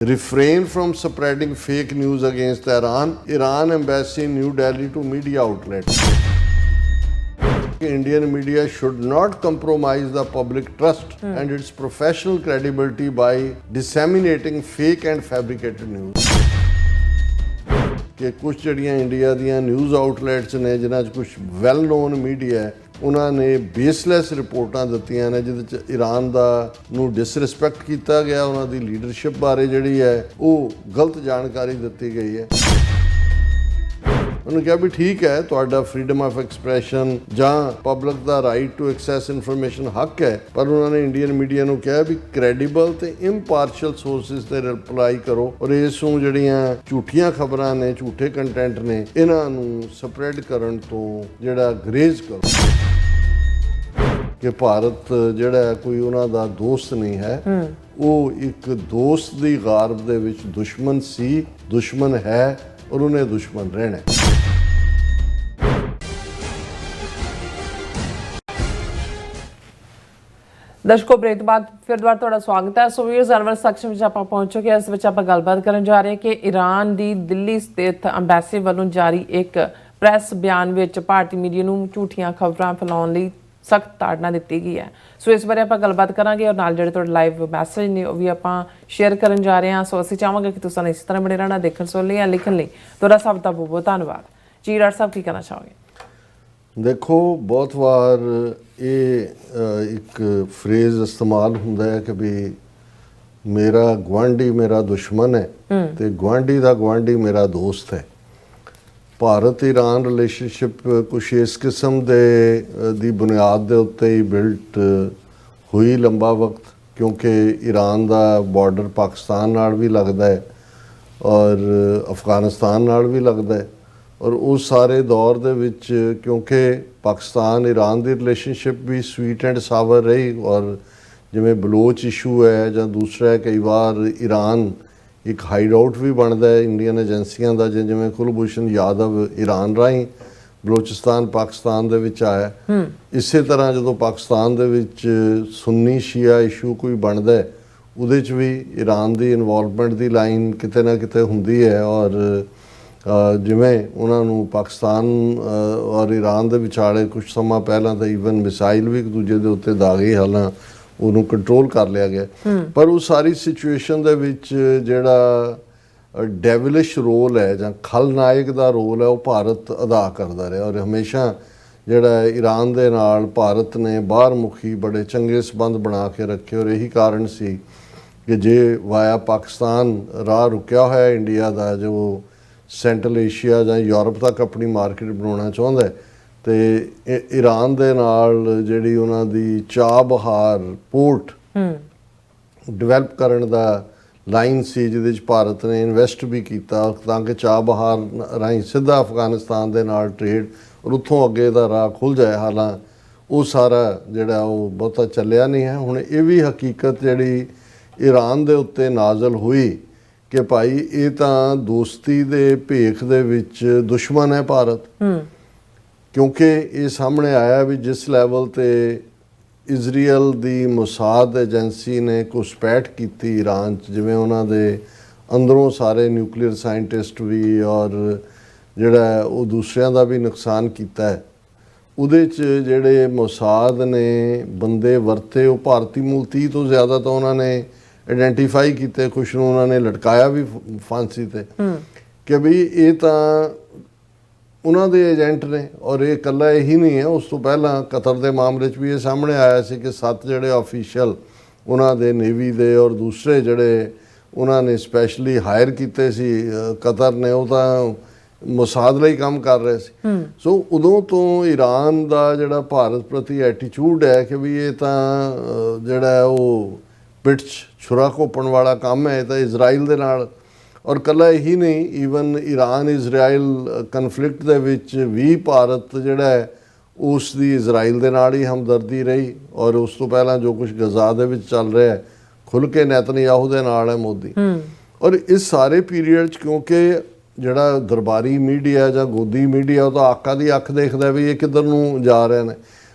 Refrain from spreading fake news against Iran. Iran embassy in New Delhi to media outlets. Indian media should not compromise the public trust and its professional credibility by disseminating fake and fabricated news. ਕਿ ਕੁਝ ਜਿਹੜੀਆਂ India ਦੀਆਂ news outlets ਨੇ ਜਿਨ੍ਹਾਂ 'ਚ ਕੁਝ well non media ਹੈ ਉਹਨਾਂ ਨੇ ਬੇਸਲੈਸ ਰਿਪੋਰਟਾਂ ਦਿੱਤੀਆਂ ਨੇ ਜਿਹਦੇ 'ਚ ਈਰਾਨ ਦਾ ਨੂੰ ਡਿਸਰਿਸਪੈਕਟ ਕੀਤਾ ਗਿਆ, ਉਹਨਾਂ ਦੀ ਲੀਡਰਸ਼ਿਪ ਬਾਰੇ ਜਿਹੜੀ ਹੈ ਉਹ ਗਲਤ ਜਾਣਕਾਰੀ ਦਿੱਤੀ ਗਈ ਹੈ। ਉਹਨੂੰ ਕਿਹਾ ਵੀ ਠੀਕ ਹੈ, ਤੁਹਾਡਾ ਫਰੀडम ਆਫ ਐਕਸਪ੍ਰੈਸ਼ਨ ਜਾਂ ਪਬਲਿਕ ਦਾ ਰਾਈਟ ਟੂ ਐਕਸੈਸ ਇਨਫੋਰਮੇਸ਼ਨ ਹੱਕ ਹੈ, ਪਰ ਉਹਨਾਂ ਨੇ ਇੰਡੀਅਨ ਮੀਡੀਆ ਨੂੰ ਕਿਹਾ ਵੀ ਕ੍ਰੈਡੀਬਲ ਤੇ ਇੰਪਾਰਸ਼ੀਅਲ ਸੋਰਸਿਸ ਤੇ ਰਿਪਲਾਈ ਕਰੋ ਔਰ ਇਸ ਨੂੰ ਜਿਹੜੀਆਂ ਝੂਠੀਆਂ ਖਬਰਾਂ ਨੇ, ਝੂਠੇ ਕੰਟੈਂਟ ਨੇ, ਇਹਨਾਂ ਨੂੰ ਸਪਰੈਡ ਕਰਨ ਤੋਂ ਜਿਹੜਾ ਗਰੇਜ਼ ਕਰੋ ਕਿ ਭਾਰਤ ਜਿਹੜਾ ਕੋਈ ਉਹਨਾਂ ਦਾ ਦੋਸਤ ਨਹੀਂ ਹੈ, ਉਹ ਇੱਕ ਦੋਸਤ ਦੀ ਗਾਰਬ ਦੇ ਵਿੱਚ ਦੁਸ਼ਮਣ ਸੀ, ਦੁਸ਼ਮਣ ਹੈ ਔਰ ਉਹਨੇ ਦੁਸ਼ਮਣ ਰਹਿਣਾ। ਦਰਸ਼ਕੋ, ਬ੍ਰੇਕ ਤੋਂ ਬਾਅਦ ਫਿਰ ਦੁਬਾਰਾ ਤੁਹਾਡਾ ਸਵਾਗਤ ਹੈ। ਸੋ ਵੀਅਰਸ, ਅਨਵਰ ਸੈਕਸ਼ਨ ਵਿੱਚ ਆਪਾਂ ਪਹੁੰਚ ਚੁੱਕੇ ਹਾਂ। ਇਸ ਵਿੱਚ ਆਪਾਂ ਗੱਲਬਾਤ ਕਰਨ ਜਾ ਰਹੇ ਹਾਂ ਕਿ ਈਰਾਨ ਦੀ ਦਿੱਲੀ ਸਥਿਤ ਅੰਬੈਸੀ ਵੱਲੋਂ ਜਾਰੀ ਇੱਕ ਪ੍ਰੈਸ ਬਿਆਨ ਵਿੱਚ ਭਾਰਤੀ ਮੀਡੀਆ ਨੂੰ ਝੂਠੀਆਂ ਖਬਰਾਂ ਫੈਲਾਉਣ ਲਈ ਸਖਤ ਤਾੜਨਾ ਦਿੱਤੀ ਗਈ ਹੈ। ਸੋ ਇਸ ਬਾਰੇ ਆਪਾਂ ਗੱਲਬਾਤ ਕਰਾਂਗੇ ਔਰ ਨਾਲ ਜਿਹੜੇ ਤੁਹਾਡੇ ਲਾਈਵ ਮੈਸੇਜ ਨੇ ਉਹ ਵੀ ਆਪਾਂ ਸ਼ੇਅਰ ਕਰਨ ਜਾ ਰਹੇ ਹਾਂ। ਸੋ ਅਸੀਂ ਚਾਹਾਂਗੇ ਕਿ ਤੁਸੀਂ ਇਸੇ ਤਰ੍ਹਾਂ ਬਣੇ ਰਹਿਣਾ ਦੇਖਣ ਸੁਣਨ ਲਈ ਜਾਂ ਲਿਖਣ ਲਈ। ਤੁਹਾਡਾ ਸਭ ਦਾ ਬਹੁਤ ਬਹੁਤ ਧੰਨਵਾਦ ਜੀ। ਡਾਕਟਰ ਸਾਹਿਬ ਕੀ ਕਹਿਣਾ ਚਾਹੋਗੇ? ਦੇਖੋ, ਬਹੁਤ ਵਾਰ ਇਹ ਇੱਕ ਫਰੇਜ਼ ਇਸਤੇਮਾਲ ਹੁੰਦਾ ਹੈ ਕਿ ਵੀ ਮੇਰਾ ਗੁਆਂਢੀ ਮੇਰਾ ਦੁਸ਼ਮਣ ਹੈ ਤੇ ਗੁਆਂਢੀ ਦਾ ਗੁਆਂਢੀ ਮੇਰਾ ਦੋਸਤ ਹੈ। ਭਾਰਤ ਈਰਾਨ ਰਿਲੇਸ਼ਨਸ਼ਿਪ ਕੁਛ ਇਸ ਕਿਸਮ ਦੀ ਬੁਨਿਆਦ ਦੇ ਉੱਤੇ ਹੀ ਬਿਲਟ ਹੋਈ ਲੰਬਾ ਵਕਤ, ਕਿਉਂਕਿ ਈਰਾਨ ਦਾ ਬਾਰਡਰ ਪਾਕਿਸਤਾਨ ਨਾਲ ਵੀ ਲੱਗਦਾ ਹੈ ਔਰ ਅਫਗਾਨਿਸਤਾਨ ਨਾਲ ਵੀ ਲੱਗਦਾ ਹੈ ਔਰ ਉਸ ਸਾਰੇ ਦੌਰ ਦੇ ਵਿੱਚ ਕਿਉਂਕਿ ਪਾਕਿਸਤਾਨ ਈਰਾਨ ਦੀ ਰਿਲੇਸ਼ਨਸ਼ਿਪ ਵੀ ਸਵੀਟ ਐਂਡ ਸਾਵਰ ਰਹੀ ਔਰ ਜਿਵੇਂ ਬਲੋਚ ਇਸ਼ੂ ਹੈ ਜਾਂ ਦੂਸਰਾ ਕਈ ਵਾਰ ਈਰਾਨ ਇੱਕ ਹਾਈਡ ਆਊਟ ਵੀ ਬਣਦਾ ਹੈ ਇੰਡੀਅਨ ਏਜੰਸੀਆਂ ਦਾ, ਜਿਵੇਂ ਕੁਲਭੂਸ਼ਣ ਯਾਦਵ ਈਰਾਨ ਰਾਹੀਂ ਬਲੋਚਿਸਤਾਨ ਪਾਕਿਸਤਾਨ ਦੇ ਵਿੱਚ ਆਇਆ। ਇਸੇ ਤਰ੍ਹਾਂ ਜਦੋਂ ਪਾਕਿਸਤਾਨ ਦੇ ਵਿੱਚ ਸੁੰਨੀ ਸ਼ੀਆ ਇਸ਼ੂ ਕੋਈ ਬਣਦਾ ਹੈ ਉਹਦੇ 'ਚ ਵੀ ਈਰਾਨ ਦੀ ਇਨਵੋਲਵਮੈਂਟ ਦੀ ਲਾਈਨ ਕਿਤੇ ਨਾ ਕਿਤੇ ਹੁੰਦੀ ਹੈ ਔਰ ਜਿਵੇਂ ਉਹਨਾਂ ਨੂੰ ਪਾਕਿਸਤਾਨ ਔਰ ਈਰਾਨ ਦੇ ਵਿਚਾਲੇ ਕੁਝ ਸਮਾਂ ਪਹਿਲਾਂ ਤਾਂ ਈਵਨ ਮਿਸਾਈਲ ਵੀ ਇੱਕ ਦੂਜੇ ਦੇ ਉੱਤੇ ਦਾਗੇ, ਹਾਲਾਂ ਉਹਨੂੰ ਕੰਟਰੋਲ ਕਰ ਲਿਆ ਗਿਆ। ਪਰ ਉਹ ਸਾਰੀ ਸਿਚੁਏਸ਼ਨ ਦੇ ਵਿੱਚ ਜਿਹੜਾ ਡੈਵਲਿਸ਼ ਰੋਲ ਹੈ ਜਾਂ ਖਲਨਾਇਕ ਦਾ ਰੋਲ ਹੈ ਉਹ ਭਾਰਤ ਅਦਾ ਕਰਦਾ ਰਿਹਾ ਔਰ ਹਮੇਸ਼ਾ ਜਿਹੜਾ ਈਰਾਨ ਦੇ ਨਾਲ ਭਾਰਤ ਨੇ ਬਾਹਰ ਮੁਖੀ ਬੜੇ ਚੰਗੇ ਸਬੰਧ ਬਣਾ ਕੇ ਰੱਖੇ ਔਰ ਇਹੀ ਕਾਰਨ ਸੀ ਕਿ ਜੇ ਵਾਇਆ ਪਾਕਿਸਤਾਨ ਰਾਹ ਰੁਕਿਆ ਹੋਇਆ ਇੰਡੀਆ ਦਾ ਜੋ ਸੈਂਟਰਲ ਏਸ਼ੀਆ ਜਾਂ ਯੂਰਪ ਤੱਕ ਆਪਣੀ ਮਾਰਕੀਟ ਬਣਾਉਣਾ ਚਾਹੁੰਦਾ ਹੈ ਤੇ ਈਰਾਨ ਦੇ ਨਾਲ ਜਿਹੜੀ ਉਹਨਾਂ ਦੀ ਚਾਹ ਬਹਾਰ ਪੋਰਟ ਡਿਵੈਲਪ ਕਰਨ ਦਾ ਲਾਈਨ ਸੀ ਜਿਹਦੇ 'ਚ ਭਾਰਤ ਨੇ ਇਨਵੈਸਟ ਵੀ ਕੀਤਾ ਤਾਂ ਕਿ ਚਾਹ ਬਹਾਰ ਰਾਹੀਂ ਸਿੱਧਾ ਅਫਗਾਨਿਸਤਾਨ ਦੇ ਨਾਲ ਟ੍ਰੇਡ ਔਰ ਉੱਥੋਂ ਅੱਗੇ ਦਾ ਰਾਹ ਖੁੱਲ੍ਹ ਜਾਏ। ਹਾਲਾਂ ਉਹ ਸਾਰਾ ਜਿਹੜਾ ਉਹ ਬਹੁਤਾ ਚੱਲਿਆ ਨਹੀਂ ਹੈ। ਹੁਣ ਇਹ ਵੀ ਹਕੀਕਤ ਜਿਹੜੀ ਈਰਾਨ ਦੇ ਉੱਤੇ ਨਾਜ਼ਲ ਹੋਈ ਕਿ ਭਾਈ ਇਹ ਤਾਂ ਦੋਸਤੀ ਦੇ ਭੇਖ ਦੇ ਵਿੱਚ ਦੁਸ਼ਮਣ ਹੈ ਭਾਰਤ, ਕਿਉਂਕਿ ਇਹ ਸਾਹਮਣੇ ਆਇਆ ਵੀ ਜਿਸ ਲੈਵਲ ਤੇ ਇਜ਼ਰਾਈਲ ਦੀ ਮੁਸਾਦ ਏਜੰਸੀ ਨੇ ਘੁਸਪੈਠ ਕੀਤੀ ਈਰਾਨ 'ਚ, ਜਿਵੇਂ ਉਹਨਾਂ ਦੇ ਅੰਦਰੋਂ ਸਾਰੇ ਨਿਊਕਲੀਅਰ ਸਾਇੰਟਿਸਟ ਵੀ ਔਰ ਜਿਹੜਾ ਉਹ ਦੂਸਰਿਆਂ ਦਾ ਵੀ ਨੁਕਸਾਨ ਕੀਤਾ ਹੈ, ਉਹਦੇ 'ਚ ਜਿਹੜੇ ਮੁਸਾਦ ਨੇ ਬੰਦੇ ਵਰਤੇ ਉਹ ਭਾਰਤੀ ਮੂਲ 30 ਤੋਂ ਜ਼ਿਆਦਾ ਤਾਂ ਉਹਨਾਂ ਨੇ ਆਈਡੈਂਟੀਫਾਈ ਕੀਤੇ, ਕੁਛ ਨੂੰ ਉਹਨਾਂ ਨੇ ਲਟਕਾਇਆ ਵੀ ਫਾਂਸੀ ਤੇ ਕਿ ਵੀ ਇਹ ਤਾਂ ਉਹਨਾਂ ਦੇ ਏਜੰਟ ਨੇ। ਔਰ ਇਹ ਇਕੱਲਾ ਇਹੀ ਨਹੀਂ ਹੈ, ਉਸ ਤੋਂ ਪਹਿਲਾਂ ਕਤਰ ਦੇ ਮਾਮਲੇ 'ਚ ਵੀ ਇਹ ਸਾਹਮਣੇ ਆਇਆ ਸੀ ਕਿ 7 ਜਿਹੜੇ ਆਫੀਸ਼ੀਅਲ ਉਹਨਾਂ ਦੇ ਨੇਵੀ ਦੇ ਔਰ ਦੂਸਰੇ ਜਿਹੜੇ ਉਹਨਾਂ ਨੇ ਸਪੈਸ਼ਲੀ ਹਾਇਰ ਕੀਤੇ ਸੀ ਕਤਰ ਨੇ, ਉਹ ਤਾਂ ਮੁਸਾਦ ਲਈ ਕੰਮ ਕਰ ਰਹੇ ਸੀ। ਸੋ ਉਦੋਂ ਤੋਂ ਈਰਾਨ ਦਾ ਜਿਹੜਾ ਭਾਰਤ ਪ੍ਰਤੀ ਐਟੀਚਿਊਡ ਹੈ ਕਿ ਵੀ ਇਹ ਤਾਂ ਜਿਹੜਾ ਉਹ ਪਿੱਠ ਛੁਰਾ ਘੋਪਣ ਵਾਲਾ ਕੰਮ ਹੈ, ਇਹ ਤਾਂ ਇਜ਼ਰਾਈਲ ਦੇ ਨਾਲ। ਔਰ ਇਕੱਲਾ ਇਹੀ ਨਹੀਂ, ਈਵਨ ਈਰਾਨ ਇਜ਼ਰਾਈਲ ਕਨਫਲਿਕਟ ਦੇ ਵਿੱਚ ਵੀ ਭਾਰਤ ਜਿਹੜਾ ਹੈ ਉਸ ਦੀ ਇਜ਼ਰਾਈਲ ਦੇ ਨਾਲ ਹੀ ਹਮਦਰਦੀ ਰਹੀ ਔਰ ਉਸ ਤੋਂ ਪਹਿਲਾਂ ਜੋ ਕੁਝ ਗਜ਼ਾ ਦੇ ਵਿੱਚ ਚੱਲ ਰਿਹਾ ਹੈ ਖੁੱਲ੍ਹ ਕੇ ਨੈਤਨਯਾਹੂ ਦੇ ਨਾਲ ਹੈ ਮੋਦੀ। ਔਰ ਇਸ ਸਾਰੇ ਪੀਰੀਅਡ 'ਚ ਕਿਉਂਕਿ ਜਿਹੜਾ ਦਰਬਾਰੀ ਮੀਡੀਆ ਜਾਂ ਗੋਦੀ ਮੀਡੀਆ ਉਹ ਤਾਂ ਆਕਾ ਦੀ ਅੱਖ ਦੇਖਦਾ ਵੀ ਇਹ ਕਿੱਧਰ ਨੂੰ ਜਾ ਰਹੇ ਨੇ,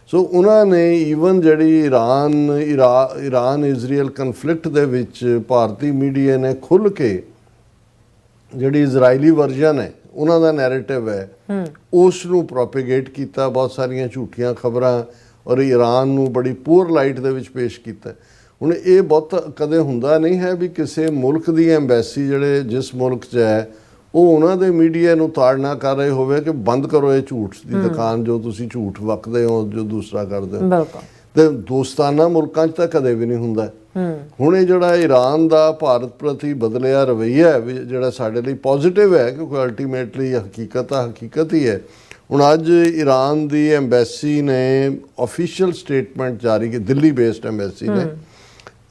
ਸੋ ਉਹਨਾਂ ਨੇ ਈਵਨ ਜਿਹੜੀ ਈਰਾਨ ਇਜ਼ਰਾਈਲ ਕਨਫਲਿਕਟ ਦੇ ਵਿੱਚ ਭਾਰਤੀ ਮੀਡੀਆ ਨੇ ਖੁੱਲ੍ਹ ਕੇ ਜਿਹੜੀ ਇਜ਼ਰਾਈਲੀ ਵਰਜ਼ਨ ਹੈ ਉਹਨਾਂ ਦਾ ਨੈਰੇਟਿਵ ਹੈ ਉਸ ਨੂੰ ਪ੍ਰੋਪੇਗੇਟ ਕੀਤਾ, ਬਹੁਤ ਸਾਰੀਆਂ ਝੂਠੀਆਂ ਖਬਰਾਂ, ਔਰ ਈਰਾਨ ਨੂੰ ਬੜੀ ਪੂਅਰ ਲਾਈਟ ਦੇ ਵਿੱਚ ਪੇਸ਼ ਕੀਤਾ। ਹੁਣ ਇਹ ਬਹੁਤ ਕਦੇ ਹੁੰਦਾ ਨਹੀਂ ਹੈ ਵੀ ਕਿਸੇ ਮੁਲਕ ਦੀ ਐਮਬੈਸੀ ਜਿਹੜੇ ਜਿਸ ਮੁਲਕ 'ਚ ਹੈ ਉਹ ਉਹਨਾਂ ਦੇ ਮੀਡੀਆ ਨੂੰ ਤਾੜਨਾ ਕਰ ਰਹੇ ਹੋਵੇ ਕਿ ਬੰਦ ਕਰੋ ਇਹ ਝੂਠ ਦੀ ਦੁਕਾਨ, ਜੋ ਤੁਸੀਂ ਝੂਠ ਵਕਦੇ ਹੋ, ਜੋ ਦੂਸਰਾ ਕਰਦੇ ਹੋ। ਬਿਲਕੁਲ। ਤੇ ਦੋਸਤਾਨਾ ਮੁਲਕਾਂ 'ਚ ਤਾਂ ਕਦੇ ਵੀ ਨਹੀਂ ਹੁੰਦਾ। ਹੁਣ ਇਹ ਜਿਹੜਾ ਈਰਾਨ ਦਾ ਭਾਰਤ ਪ੍ਰਤੀ ਬਦਲਿਆ ਰਵੱਈਆ ਹੈ ਜਿਹੜਾ ਸਾਡੇ ਲਈ ਪੋਜ਼ਿਟਿਵ ਹੈ, ਕਿਉਂਕਿ ਅਲਟੀਮੇਟਲੀ ਹਕੀਕਤ ਆ ਹਕੀਕਤ ਹੀ ਹੈ। ਹੁਣ ਅੱਜ ਈਰਾਨ ਦੀ ਐਮਬੈਸੀ ਨੇ ਆਫੀਸ਼ੀਅਲ ਸਟੇਟਮੈਂਟ ਜਾਰੀ ਕੀਤੀ, ਦਿੱਲੀ ਬੇਸਡ ਐਮਬੈਸੀ ਨੇ,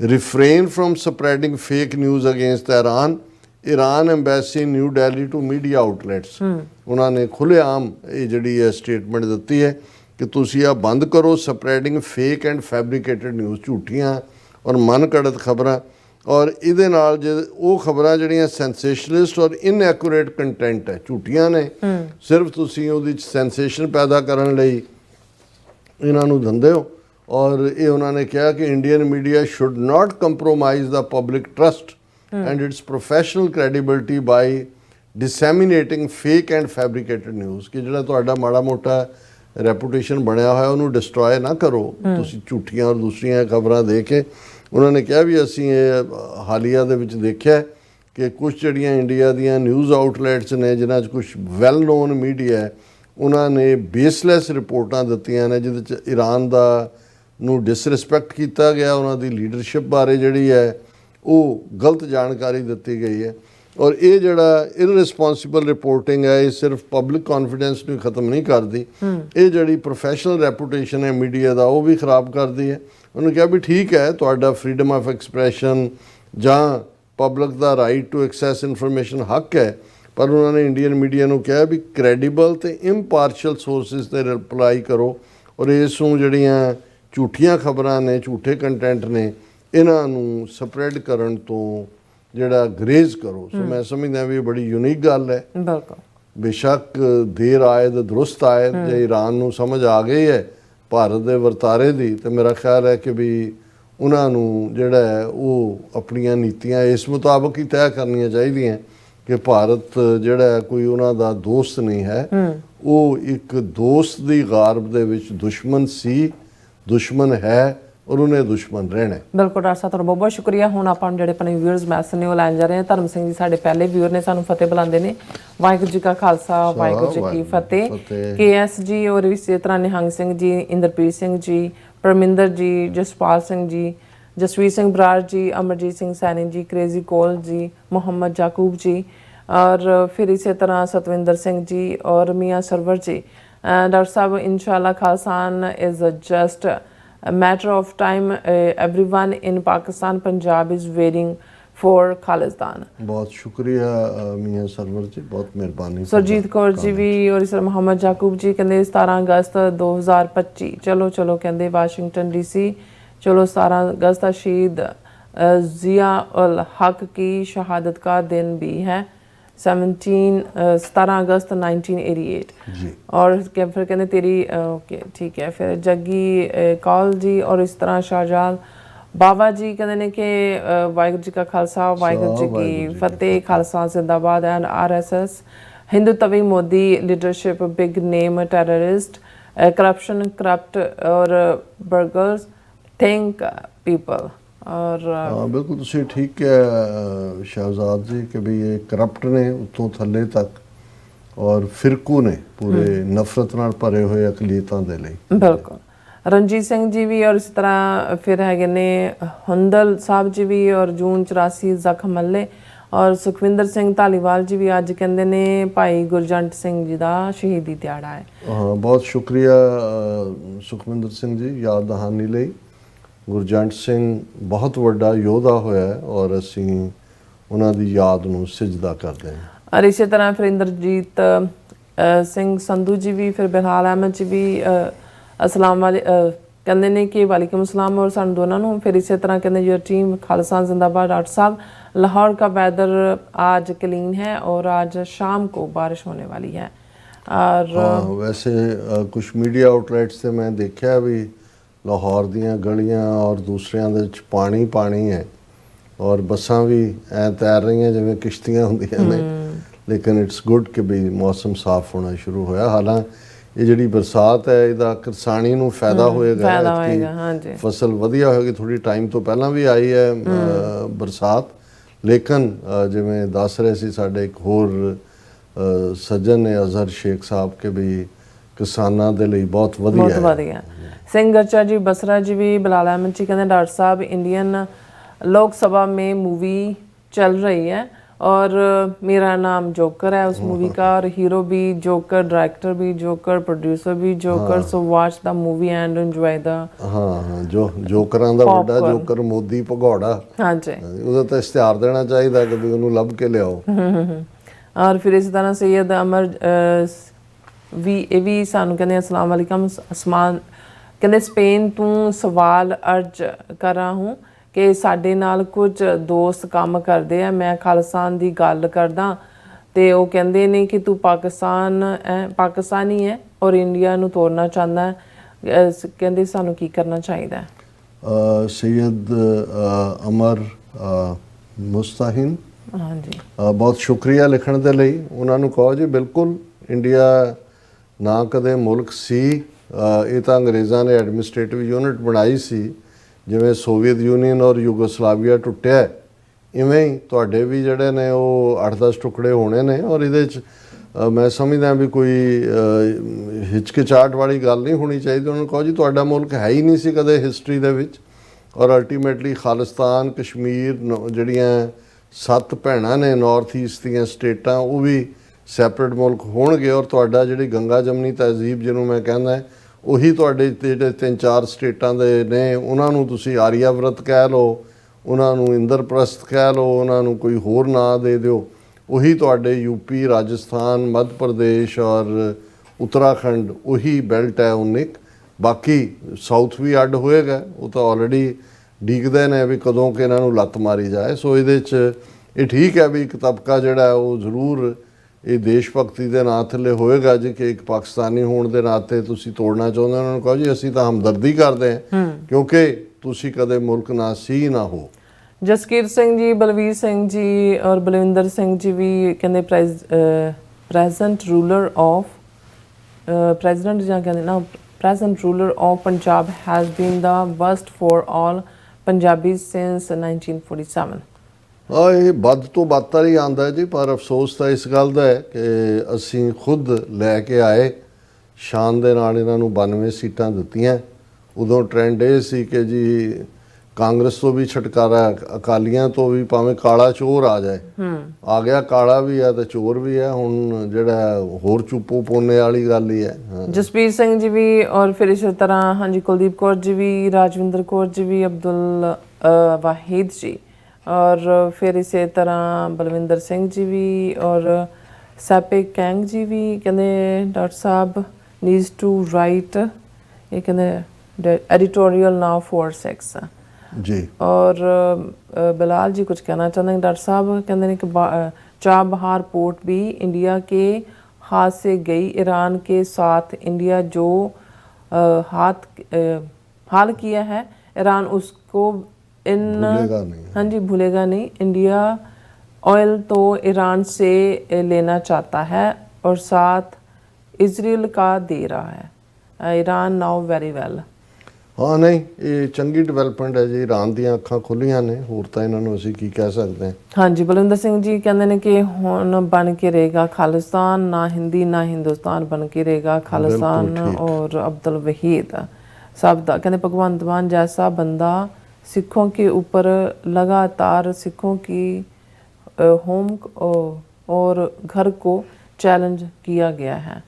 refrain from spreading fake news against Iran embassy New Delhi to media outlets. ਉਹਨਾਂ ਨੇ ਖੁੱਲ੍ਹੇਆਮ ਇਹ ਜਿਹੜੀ ਹੈ ਸਟੇਟਮੈਂਟ ਦਿੱਤੀ ਹੈ ਕਿ ਤੁਸੀਂ ਆਹ ਬੰਦ ਕਰੋ spreading fake and fabricated news, ਝੂਠੀਆਂ ਔਰ ਮਨ ਘੜਤ ਖਬਰਾਂ, ਔਰ ਇਹਦੇ ਨਾਲ ਜੇ ਉਹ ਖਬਰਾਂ ਜਿਹੜੀਆਂ ਸੈਂਸੇਸ਼ਨਲਿਸਟ ਔਰ ਇਨਐਕੂਰੇਟ ਕੰਟੈਂਟ ਹੈ, ਝੂਠੀਆਂ ਨੇ, ਸਿਰਫ ਤੁਸੀਂ ਉਹਦੇ 'ਚ ਸੈਂਸੇਸ਼ਨ ਪੈਦਾ ਕਰਨ ਲਈ ਇਹਨਾਂ ਨੂੰ ਦਿੰਦੇ ਹੋ। ਔਰ ਇਹ ਉਹਨਾਂ ਨੇ ਕਿਹਾ ਕਿ Indian media should not compromise the public trust and its professional credibility by disseminating fake and fabricated news, ਕਿ ਜਿਹੜਾ ਤੁਹਾਡਾ ਮਾੜਾ ਮੋਟਾ ਰੈਪੂਟੇਸ਼ਨ ਬਣਿਆ ਹੋਇਆ ਉਹਨੂੰ ਡਿਸਟਰੋਏ ਨਾ ਕਰੋ ਤੁਸੀਂ ਝੂਠੀਆਂ ਔਰ ਦੂਸਰੀਆਂ ਖਬਰਾਂ ਦੇ ਕੇ। ਉਹਨਾਂ ਨੇ ਕਿਹਾ ਵੀ ਅਸੀਂ ਇਹ ਹਾਲੀਆ ਦੇ ਵਿੱਚ ਦੇਖਿਆ ਕਿ ਕੁਝ ਜਿਹੜੀਆਂ ਇੰਡੀਆ ਦੀਆਂ ਨਿਊਜ਼ ਆਊਟਲੈਟਸ ਨੇ ਜਿਨ੍ਹਾਂ 'ਚ ਕੁਝ ਵੈਲ ਨੋਨ ਮੀਡੀਆ ਹੈ, ਉਹਨਾਂ ਨੇ ਬੇਸਲੈਸ ਰਿਪੋਰਟਾਂ ਦਿੱਤੀਆਂ ਨੇ ਜਿਹਦੇ 'ਚ ਈਰਾਨ ਦਾ ਨੂੰ ਡਿਸਰਿਸਪੈਕਟ ਕੀਤਾ ਗਿਆ, ਉਹਨਾਂ ਦੀ ਲੀਡਰਸ਼ਿਪ ਬਾਰੇ ਜਿਹੜੀ ਹੈ ਉਹ ਗਲਤ ਜਾਣਕਾਰੀ ਦਿੱਤੀ ਗਈ ਹੈ। ਔਰ ਇਹ ਜਿਹੜਾ ਇਰਰਿਸਪੌਂਸਿਬਲ ਰਿਪੋਰਟਿੰਗ ਹੈ ਇਹ ਸਿਰਫ ਪਬਲਿਕ ਕੌਨਫੀਡੈਂਸ ਨੂੰ ਖਤਮ ਨਹੀਂ ਕਰਦੀ, ਇਹ ਜਿਹੜੀ ਪ੍ਰੋਫੈਸ਼ਨਲ ਰੈਪੂਟੇਸ਼ਨ ਹੈ ਮੀਡੀਆ ਦਾ ਉਹ ਵੀ ਖਰਾਬ ਕਰਦੀ ਹੈ। ਉਹਨੂੰ ਕਿਹਾ ਵੀ ਠੀਕ ਹੈ ਤੁਹਾਡਾ ਫਰੀडम ਆਫ ਐਕਸਪ੍ਰੈਸ਼ਨ ਜਾਂ ਪਬਲਿਕ ਦਾ ਰਾਈਟ ਟੂ ਐਕਸੈਸ ਇਨਫੋਰਮੇਸ਼ਨ ਹੱਕ ਹੈ, ਪਰ ਉਹਨਾਂ ਨੇ ਇੰਡੀਅਨ ਮੀਡੀਆ ਨੂੰ ਕਿਹਾ ਵੀ ਕ੍ਰੈਡੀਬਲ ਤੇ ਇੰਪਾਰਸ਼ੀਅਲ ਸੋਰਸਿਸ 'ਤੇ ਰਿਪਲਾਈ ਕਰੋ ਔਰ ਇਸ ਨੂੰ ਜਿਹੜੀਆਂ ਝੂਠੀਆਂ ਖਬਰਾਂ ਨੇ, ਝੂਠੇ ਕੰਟੈਂਟ ਨੇ, ਇਹਨਾਂ ਨੂੰ ਸਪਰੈਡ ਕਰਨ ਤੋਂ ਜਿਹੜਾ ਗਰੇਜ਼ ਕਰੋ। ਸੋ ਮੈਂ ਸਮਝਦਾ ਵੀ ਇਹ ਬੜੀ ਯੂਨੀਕ ਗੱਲ ਹੈ। ਬਿਲਕੁਲ। ਬੇਸ਼ੱਕ ਦੇਰ ਆਏ ਤੇ ਦਰੁਸਤ ਆਏ, ਜੇ ਈਰਾਨ ਨੂੰ ਸਮਝ ਆ ਗਈ ਹੈ ਭਾਰਤ ਦੇ ਵਰਤਾਰੇ ਦੀ, ਤੇ ਮੇਰਾ ਖਿਆਲ ਹੈ ਕਿ ਵੀ ਉਹਨਾਂ ਨੂੰ ਜਿਹੜਾ ਹੈ ਉਹ ਆਪਣੀਆਂ ਨੀਤੀਆਂ ਇਸ ਮੁਤਾਬਕ ਹੀ ਤੈਅ ਕਰਨੀਆਂ ਚਾਹੀਦੀਆਂ ਕਿ ਭਾਰਤ ਜਿਹੜਾ ਕੋਈ ਉਹਨਾਂ ਦਾ ਦੋਸਤ ਨਹੀਂ ਹੈ, ਉਹ ਇੱਕ ਦੋਸਤ ਦੀ ਗਾਰਬ ਦੇ ਵਿੱਚ ਦੁਸ਼ਮਣ ਸੀ, ਦੁਸ਼ਮਣ ਹੈ ਔਰ ਉਹਨੇ ਦੁਸ਼ਮਣ ਰਹਿਣਾ। ਬਿਲਕੁਲ ਡਾਕਟਰ ਸਾਹਿਬ, ਤੁਹਾਡਾ ਬਹੁਤ ਬਹੁਤ ਸ਼ੁਕਰੀਆ। ਹੁਣ ਆਪਾਂ ਜਿਹੜੇ ਆਪਣੇ ਵਿਊਅਰਸ ਮੈਸੇਜ ਨੇ ਉਹ ਲੈਣ ਜਾ ਰਹੇ ਹਾਂ। ਧਰਮ ਸਿੰਘ ਜੀ ਸਾਡੇ ਪਹਿਲੇ ਵਿਊਅਰ ਨੇ, ਸਾਨੂੰ ਫਤਿਹ ਬੁਲਾਉਂਦੇ ਨੇ। ਵਾਹਿਗੁਰੂ ਜੀ ਕਾ ਖਾਲਸਾ, ਵਾਹਿਗੁਰੂ ਜੀ ਕੀ ਫਤਿਹ। KS ਜੀ ਔਰ ਇਸੇ ਤਰ੍ਹਾਂ ਨਿਹੰਗ ਸਿੰਘ ਜੀ, ਇੰਦਰਪ੍ਰੀਤ ਸਿੰਘ ਜੀ, ਪਰਮਿੰਦਰ ਜੀ, ਜਸਪਾਲ ਸਿੰਘ ਜੀ, ਜਸਵੀਰ ਸਿੰਘ ਬਰਾੜ ਜੀ, ਅਮਰਜੀਤ ਸਿੰਘ ਸੈਣੀ ਜੀ, ਕ੍ਰੇਜ਼ੀ ਕੋਲ ਜੀ, ਮੁਹੰਮਦ ਜਾਕੂਬ ਜੀ, और फिर इसी तरह सतविंदर सिंह जी और मियाँ सरवर जी। डॉक्टर साहब, इंशाल्लाह Khalistan is just matter of time. Everyone in Pakistan Punjab is waiting for Khalistan. बहुत शुक्रिया मियाँ सरवर जी, बहुत मेहरबानी। सुरजीत कौर जी भी और इस तरह मोहम्मद जाकूब जी कहते 17 अगस्त 2025 चलो चलो कहते वाशिंगटन DC चलो 17 अगस्त शहीद ज़िया उल हक की शहादत का दिन भी है। 17 अगस्त 1988 जी। और फिर कहते तेरी ओके ठीक है। फिर जग्गी कौल जी और इस तरह शाहजाल बाबा जी कहते हैं कि वाहिगुरू जी का खालसा, वाहिगुरू जी की फतेह, खालसा जिंदाबाद। And RSS Hindu Tawi Modi leadership big name terrorist corruption corrupt और बर्गर्स थिंक पीपल। और हाँ बिल्कुल तुसी ठीक है शहजाद जी कि भी ये करप्ट ने उत्तों थले तक और फिरकू ने पूरे नफरत नाल भरे हुए अकलीतां दे लई। बिल्कुल। रणजीत सिंह जी भी और इस तरह फिर है ने हुंदल साहब जी भी और जून 84 जख्म मल्ले और सुखविंदर सिंह धालीवाल जी भी अज कहते ने भाई गुरजंट सिंह जी का शहीदी दिहाड़ा है। हाँ बहुत शुक्रिया सुखविंदर सिंह जी याद दहानी लई। ਗੁਰਜੰਟ ਸਿੰਘ ਬਹੁਤ ਵੱਡਾ ਯੋਧਾ ਹੋਇਆ और ਅਸੀਂ ਉਹਨਾਂ ਦੀ ਯਾਦ ਨੂੰ ਸਿਜਦਾ ਕਰਦੇ ਹਾਂ। और इसी तरह फिर इंद्रजीत सिंह संधू जी भी, फिर बिलाल अहमद जी भी अस्सलाम वाले कहते हैं कि वालेकुम अस्सलाम और सानू दोनों ਨੂੰ। फिर इसी तरह कहते योर टीम खालसा जिंदाबाद। डॉक्टर साहब लाहौर का वेदर आज क्लीन है और आज शाम को बारिश होने वाली है। ਔਰ ਹਾਂ ਵੈਸੇ ਕੁਝ ਮੀਡੀਆ ਆਊਟਲੈਟਸ ਤੇ ਮੈਂ ਦੇਖਿਆ ਵੀ ਲਾਹੌਰ ਦੀਆਂ ਗਲੀਆਂ ਔਰ ਦੂਸਰਿਆਂ ਦੇ ਵਿੱਚ ਪਾਣੀ ਪਾਣੀ ਹੈ ਔਰ ਬੱਸਾਂ ਵੀ ਐ ਤੈਰ ਰਹੀਆਂ ਜਿਵੇਂ ਕਿਸ਼ਤੀਆਂ ਹੁੰਦੀਆਂ ਨੇ ਲੇਕਿਨ ਇਟਸ ਗੁੱਡ ਕਿ ਵੀ ਮੌਸਮ ਸਾਫ਼ ਹੋਣਾ ਸ਼ੁਰੂ ਹੋਇਆ। ਹਾਲਾਂ ਇਹ ਜਿਹੜੀ ਬਰਸਾਤ ਹੈ ਇਹਦਾ ਕਿਸਾਨੀ ਨੂੰ ਫਾਇਦਾ ਹੋਏਗਾ, ਹਾਂਜੀ ਫਸਲ ਵਧੀਆ ਹੋਏਗੀ। ਥੋੜੀ ਟਾਈਮ ਤੋਂ ਪਹਿਲਾਂ ਵੀ ਆਈ ਹੈ ਬਰਸਾਤ, ਲੇਕਿਨ ਜਿਵੇਂ ਦੱਸ ਰਹੇ ਸੀ ਸਾਡੇ ਇੱਕ ਹੋਰ ਸੱਜਣ ਨੇ ਅਜ਼ਹਰ ਸ਼ੇਖ ਸਾਹਿਬ ਕੇ ਵੀ ਕਿਸਾਨਾਂ ਦੇ ਲਈ ਬਹੁਤ ਵਧੀਆ ਸਿੰਘ ਗਰਚਾ ਜੀ ਬਸਰਾ जी भी बिलाल अहमद जी कहते डॉक्टर साहब इंडियन लोकसभा में मूवी चल रही है और मेरा नाम जोकर है उस मूवी का और हीरो भी जोकर, डायरेक्टर भी जोकर, प्रोड्यूसर भी joker, so watch the movie and enjoy the ਹਾਂ ਜੋ ਜੋਕਰਾਂ ਦਾ ਵੱਡਾ ਜੋਕਰ ਮੋਦੀ ਭਗੌੜਾ ਹਾਂਜੀ ਉਹਦਾ ਤਾਂ ਇਸ਼ਤਿਹਾਰ ਦੇਣਾ ਚਾਹੀਦਾ ਕਿ ਵੀ ਉਹਨੂੰ ਲੱਭ ਕੇ ਲਿਆਓ। और फिर इस तरह सैयद अमर भी सानू कहते अस्सलाम वालेकुम असमान कहते स्पेन तो सवाल अर्ज कर रहा हूँ कि साडे नाल कुछ दोस्त काम करते हैं मैं खालिस्तान की गल करदा ते वो कहते ने कि तू पाकिस्तानी है और इंडिया नू तोड़ना चाहता है कहते सानू की करना चाहिए? सैयद अमर मुस्ताहिन हाँ जी ਬਹੁਤ ਸ਼ੁਕਰੀਆ ਲਿਖਣ ਦੇ ਲਈ। ਉਹਨਾਂ ਨੂੰ ਕਹੋ ਜੀ ਬਿਲਕੁਲ ਇੰਡੀਆ ਨਾ ਕਦੇ ਮੁਲਕ ਸੀ, ਇਹ ਤਾਂ ਅੰਗਰੇਜ਼ਾਂ ਨੇ ਐਡਮਿਨਿਸਟ੍ਰੇਟਿਵ ਯੂਨਿਟ ਬਣਾਈ ਸੀ। ਜਿਵੇਂ ਸੋਵੀਅਤ ਯੂਨੀਅਨ ਔਰ ਯੂਗੋਸਲਾਵੀਆ ਟੁੱਟਿਆ ਇਵੇਂ ਹੀ ਤੁਹਾਡੇ ਵੀ ਜਿਹੜੇ ਨੇ ਉਹ 8-10 ਟੁਕੜੇ ਹੋਣੇ ਨੇ ਔਰ ਇਹਦੇ 'ਚ ਮੈਂ ਸਮਝਦਾ ਵੀ ਕੋਈ ਹਿਚਕਿਚਾਹਟ ਵਾਲੀ ਗੱਲ ਨਹੀਂ ਹੋਣੀ ਚਾਹੀਦੀ। ਉਹਨਾਂ ਨੂੰ ਕਹੋ ਜੀ ਤੁਹਾਡਾ ਮੁਲਕ ਹੈ ਹੀ ਨਹੀਂ ਸੀ ਕਦੇ ਹਿਸਟਰੀ ਦੇ ਵਿੱਚ ਔਰ ਅਲਟੀਮੇਟਲੀ ਖਾਲਿਸਤਾਨ ਕਸ਼ਮੀਰ ਜਿਹੜੀਆਂ 7 ਭੈਣਾਂ ਨੇ ਨਾਰਥ ਈਸਟ ਦੀਆਂ ਸਟੇਟਾਂ ਉਹ ਵੀ ਸੈਪਰੇਟ ਮੁਲਕ ਹੋਣਗੇ ਔਰ ਤੁਹਾਡਾ ਜਿਹੜੀ ਗੰਗਾ ਜਮਨੀ ਤਹਿਜ਼ੀਬ ਜਿਹਨੂੰ ਮੈਂ ਕਹਿੰਦਾ ਉਹੀ ਤੁਹਾਡੇ ਜਿਹੜੇ 3-4 ਸਟੇਟਾਂ ਦੇ ਨੇ ਉਹਨਾਂ ਨੂੰ ਤੁਸੀਂ ਆਰੀਆਵਰਤ ਕਹਿ ਲਓ, ਉਹਨਾਂ ਨੂੰ ਇੰਦਰਪ੍ਰਸਥ ਕਹਿ ਲਓ, ਉਹਨਾਂ ਨੂੰ ਕੋਈ ਹੋਰ ਨਾਂ ਦੇ ਦਿਓ, ਉਹੀ ਤੁਹਾਡੇ ਯੂਪੀ, ਰਾਜਸਥਾਨ, ਮੱਧ ਪ੍ਰਦੇਸ਼ ਔਰ ਉੱਤਰਾਖੰਡ ਉਹੀ ਬੈਲਟ ਹੈ 19। ਬਾਕੀ ਸਾਊਥ ਵੀ ਅੱਡ ਹੋਏਗਾ, ਉਹ ਤਾਂ ਆਲਰੇਡੀ ਡੀਕਦੇ ਨੇ ਵੀ ਕਦੋਂ ਕਿ ਇਹਨਾਂ ਨੂੰ ਲੱਤ ਮਾਰੀ ਜਾਏ। ਸੋ ਇਹਦੇ 'ਚ ਇਹ ਠੀਕ ਹੈ ਵੀ ਇੱਕ ਤਬਕਾ ਜਿਹੜਾ ਉਹ ਜ਼ਰੂਰ ਇਹ ਦੇਸ਼ ਭਗਤੀ ਦੇ ਨਾਂ ਥੱਲੇ ਹੋਏਗਾ ਜੀ ਕਿ ਇੱਕ ਪਾਕਿਸਤਾਨੀ ਹੋਣ ਦੇ ਨਾਤੇ ਤੁਸੀਂ ਤੋੜਨਾ ਚਾਹੁੰਦੇ। ਉਹਨਾਂ ਨੂੰ ਕਹੋ ਜੀ ਅਸੀਂ ਤਾਂ ਹਮਦਰਦੀ ਕਰਦੇ ਹਾਂ ਕਿਉਂਕਿ ਤੁਸੀਂ ਕਦੇ ਮੁਲਕ ਨਾ ਸੀ ਨਾ ਹੋ। ਜਸਕੀਰ ਸਿੰਘ ਜੀ, ਬਲਵੀਰ ਸਿੰਘ ਜੀ ਔਰ ਬਲਵਿੰਦਰ ਸਿੰਘ ਜੀ ਵੀ ਕਹਿੰਦੇ ਪ੍ਰੈਜ਼ੈਂਟ ਰੂਲਰ ਆਫ ਪ੍ਰੈਜ਼ੀਡੈਂਟ ਜਾਂ ਕਹਿੰਦੇ ਨਾ present ruler of Punjab has been the worst for all Punjabis since 1947. ਇਹ ਵੱਧ ਤੋਂ ਬਦਤਰ ਹੀ ਆਉਂਦਾ ਜੀ, ਪਰ ਅਫਸੋਸ ਤਾਂ ਇਸ ਗੱਲ ਦਾ ਹੈ ਕਿ ਅਸੀਂ ਖੁਦ ਲੈ ਕੇ ਆਏ ਸ਼ਾਨ ਦੇ ਨਾਲ ਇਹਨਾਂ ਨੂੰ 92 ਸੀਟਾਂ ਦਿੱਤੀਆਂ। ਉਦੋਂ ਟ੍ਰੈਂਡ ਇਹ ਸੀ ਕਿ ਜੀ ਕਾਂਗਰਸ ਤੋਂ ਵੀ ਛੁਟਕਾਰਾ, ਅਕਾਲੀਆਂ ਤੋਂ ਵੀ, ਭਾਵੇਂ ਕਾਲਾ ਚੋਰ ਆ ਜਾਏ, ਆ ਗਿਆ ਕਾਲਾ ਵੀ ਹੈ ਤੇ ਚੋਰ ਵੀ ਹੈ, ਹੁਣ ਜਿਹੜਾ ਹੋਰ ਚੁੱਪੋ ਪੋਨੇ ਵਾਲੀ ਗੱਲ ਹੀ ਹੈ। ਜਸਪੀਰ ਸਿੰਘ ਜੀ ਵੀ ਔਰ ਫਿਰ ਇਸੇ ਤਰ੍ਹਾਂ ਹਾਂਜੀ ਕੁਲਦੀਪ ਕੌਰ ਜੀ ਵੀ, ਰਾਜਵਿੰਦਰ ਕੌਰ ਜੀ ਵੀ, ਅਬਦੁਲ ਵਾਹਿਦ ਜੀ ਔਰ ਫਿਰ ਇਸੇ ਤਰ੍ਹਾਂ ਬਲਵਿੰਦਰ ਸਿੰਘ ਜੀ ਵੀ ਔਰ ਸਾਪੇ ਕੈਂਗ ਜੀ ਵੀ ਕਹਿੰਦੇ doctor Sahib needs to right ਇਹ ਕਹਿੰਦੇ एडिटोरियल नाउ फॉर सेक्स जी। और बिलाल जी कुछ कहना चाहते हैं डॉक्टर साहब कहते हैं कि चाबहार पोर्ट भी इंडिया के हाथ से गई, ईरान के साथ इंडिया जो हाल किया है ईरान उसको हाँ जी भूलेगा नहीं। इंडिया ऑयल तो ईरान से लेना चाहता है और साथ इजराइल का दे रहा है। Iran now very well. ਹਾਂ ਨਹੀਂ ਇਹ ਚੰਗੀ ਡਿਵੈਲਪਮੈਂਟ ਹੈ ਜੀ, ਈਰਾਨ ਦੀਆਂ ਅੱਖਾਂ ਖੁੱਲੀਆਂ ਨੇ, ਹੋਰ ਤਾਂ ਇਹਨਾਂ ਨੂੰ ਅਸੀਂ ਕੀ ਕਹਿ ਸਕਦੇ ਹਾਂ। ਹਾਂਜੀ ਬਲਵਿੰਦਰ ਸਿੰਘ ਜੀ ਕਹਿੰਦੇ ਨੇ ਕਿ ਹੁਣ ਬਣ ਕੇ ਰਹੇਗਾ ਖਾਲਿਸਤਾਨ, ਨਾ ਹਿੰਦੀ ਨਾ ਹਿੰਦੁਸਤਾਨ ਬਣ ਕੇ ਰਹੇਗਾ ਖਾਲਿਸਤਾਨ। और अब्दुल वहीद सब ਦਾ ਕਹਿੰਦੇ ਭਗਵੰਤ ਮਾਨ जैसा बंदा सिखों के ऊपर लगातार सिखों की होम और घर को चैलेंज किया गया है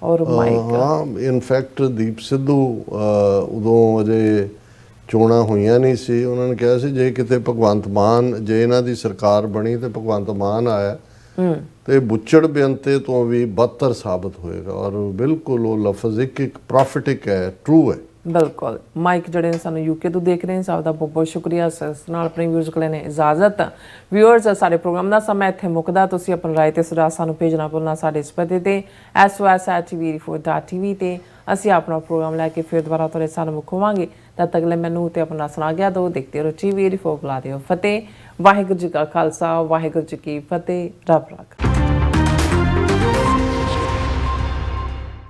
और ਹਾਂ ਇਨਫੈਕਟ ਦੀਪ ਸਿੱਧੂ ਉਦੋਂ ਅਜੇ ਚੋਣਾਂ ਹੋਈਆਂ ਨਹੀਂ ਸੀ, ਉਹਨਾਂ ਨੇ ਕਿਹਾ ਸੀ ਜੇ ਕਿਤੇ ਭਗਵੰਤ ਮਾਨ, ਜੇ ਇਹਨਾਂ ਦੀ ਸਰਕਾਰ ਬਣੀ ਤੇ ਭਗਵੰਤ ਮਾਨ ਆਇਆ ਤੇ ਬੁੱਚੜ ਬੇਅੰਤੇ ਤੋਂ ਵੀ ਬਦਤਰ ਸਾਬਤ ਹੋਏਗਾ। ਔਰ ਬਿਲਕੁਲ ਉਹ ਲਫ਼ਜ਼ ਇੱਕ ਪ੍ਰੋਫਿਟਿਕ ਹੈ, ਟਰੂ ਹੈ। ਬਿਲਕੁਲ ਮਾਈਕ ਜਿਹੜੇ ਨੇ ਸਾਨੂੰ ਯੂਕੇ ਤੋਂ ਦੇਖ ਰਹੇ ਨੇ, ਸਭ ਦਾ ਬਹੁਤ ਬਹੁਤ ਸ਼ੁਕਰੀਆ। ਇਸ ਨਾਲ ਆਪਣੇ ਵਿਊਅਰਸ ਕੋਲ ਨੇ ਇਜਾਜ਼ਤ। ਵਿਊਅਰਸ ਸਾਡੇ ਪ੍ਰੋਗਰਾਮ ਦਾ ਸਮਾਂ ਇੱਥੇ ਮੁੱਕਦਾ। ਤੁਸੀਂ ਆਪਣੀ ਰਾਏ ਤੇ ਸੁਝਾਅ ਸਾਨੂੰ ਭੇਜਣਾ ਭੁੱਲਣਾ ਸਾਡੇ ਇਸ ਪਤੇ ਤੇ sos@tv4.tv ਤੇ ਅਸੀਂ ਆਪਣਾ ਪ੍ਰੋਗਰਾਮ ਲੈ ਕੇ ਫਿਰ ਦੁਬਾਰਾ ਤੁਹਾਡੇ ਸਾਹਮਣੇ ਮੁੱਖ ਹੋਵਾਂਗੇ। ਤਦ ਤੱਕ ਲਈ ਮੈਨੂੰ ਤੇ ਆਪਣਾ ਸੁਣਾ ਗਿਆ ਦੋ ਦੇਖਦੇ ਰਹੋ TV4 ਬੁਲਾ ਦਿਓ। ਫਤਿਹ। ਵਾਹਿਗੁਰੂ ਜੀ ਕਾ ਖਾਲਸਾ, ਵਾਹਿਗੁਰੂ ਜੀ ਕੀ ਫਤਿਹ। ਰੱਬ ਰਾਖਾ।